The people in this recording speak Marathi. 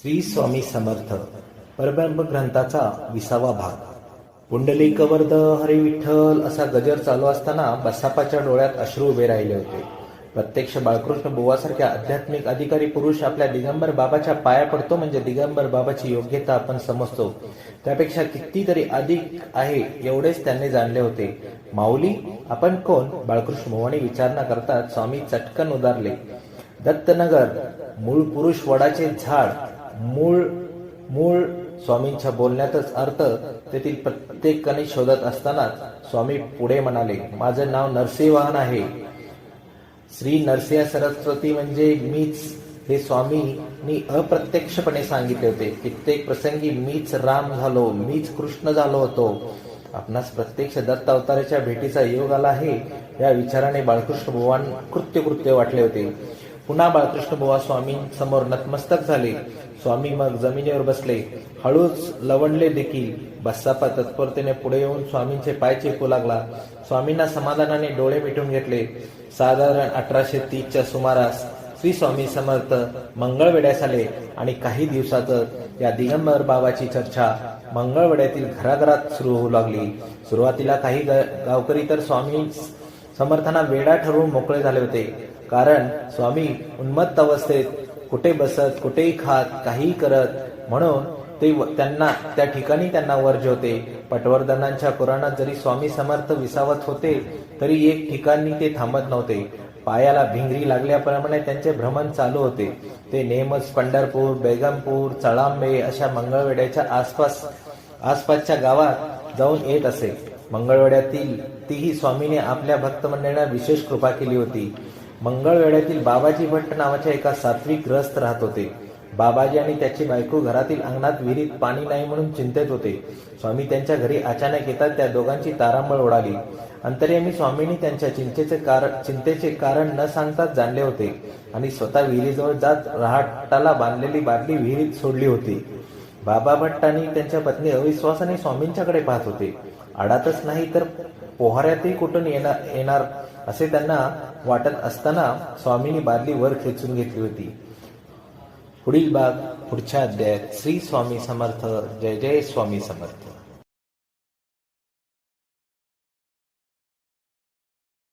श्री स्वामी समर्थ परब्रह्म ग्रंथाचा 20वा भाग. पुंडलिक वरद हरी विठ्ठल असा गजर चालू असताना बसापाच्या डोळ्यात अश्रू उभे राहिले होते. प्रत्यक्ष बाळकृष्ण बुवासारख्या आध्यात्मिक अधिकारी पुरुष आपल्या दिगंबर बाबाच्या पाया पडतो म्हणजे दिगंबर बाबाची योग्यता आपण समजतो त्यापेक्षा कितीतरी अधिक आहे एवढेच त्यांनी जाणले होते. माऊली आपण कोण? बाळकृष्ण बुवांनी विचारणा करतात स्वामी चटकन उदारले. दत्तनगर मूळ पुरुष वडाचे झाड. मूळ मूळ स्वामींच्या बोलण्यातच अर्थ तेथील प्रत्येकाने शोधत असतानाच स्वामी पुढे म्हणाले, माझं नाव नरसिंहवाहन आहे. श्री नरसिंह सरस्वती म्हणजे मीच हे स्वामींनी अप्रत्यक्षपणे सांगितले होते. कित्येक प्रसंगी मीच राम झालो, मीच कृष्ण झालो होतो. आपणास प्रत्यक्ष दत्त अवताराच्या भेटीचा योग आला आहे या विचाराने बाळकृष्ण बुवांना कृत्य वाटले होते. पुन्हा बाळकृष्ण बुवा स्वामींसमोर नतमस्तक झाले. स्वामी मग जमिनीवर बसले. हळूच लवणले देखील. बसापा तत्परतेने पुढे येऊन स्वामींचे पाय चेपू लागला. स्वामींना समाधानाने डोळे मिटून घेतले. साधारण 1830च्या सुमारास श्री स्वामी समर्थ मंगळवेढ्यास आले आणि काही दिवसातच या दिगंबर बाबाची चर्चा मंगळवेढ्यातील घराघरात सुरू होऊ लागली. सुरुवातीला काही गावकरी तर स्वामी समर्थांना वेडा ठरवून मोकळे झाले होते. कारण स्वामी उन्मत्त अवस्थेत कुठे बसत, कुठेही खात, काहीही करत, म्हणून ते त्यांना त्या ठिकाणी त्यांना वर्ज्य होते. पटवर्धनांच्या पुराणात जरी स्वामी समर्थ विसावत होते तरी एक ठिकाणी ते थांबत नव्हते. पायाला भिंगरी लागल्याप्रमाणे त्यांचे भ्रमण चालू होते. ते नेहमीच पंढरपूर, बेगमपूर, चळांबे अशा मंगळवेढ्याच्या आसपासच्या गावात जाऊन येत असे. मंगळवेढ्यातील तीही स्वामीने आपल्या भक्त मंडळींना विशेष कृपा केली होती. मंगळवेढ्यातील बाबाजी भट्ट नावाच्या एका सात्विक ग्रस्त राहत होते. बाबाजी आणि त्याची बायको घरातील अंगणात विहिरीत पाणी नाही म्हणून चिंतेत होते. स्वामी त्यांच्या घरी अचानक येतात त्या दोघांची तारांबळ उडाली. अंतर्यामी स्वामींनी त्यांच्या चिंतेचे कारण न सांगताच जाणले होते आणि स्वतः विहिरीजवळ जात रहाटाला बांधलेली बादली विहिरीत सोडली होती. बाबा भट्ट आणि त्यांच्या पत्नी अविश्वासाने स्वामींच्याकडे पाहत होते. आडातच नाही तर पोहाऱ्यातही कुठून येणार असे त्यांना वाटत असताना स्वामींनी बादली वर खेचून घेतली होती. पुढील भाग पुढच्या अध्यायात. श्री स्वामी समर्थ. जय जय स्वामी समर्थ.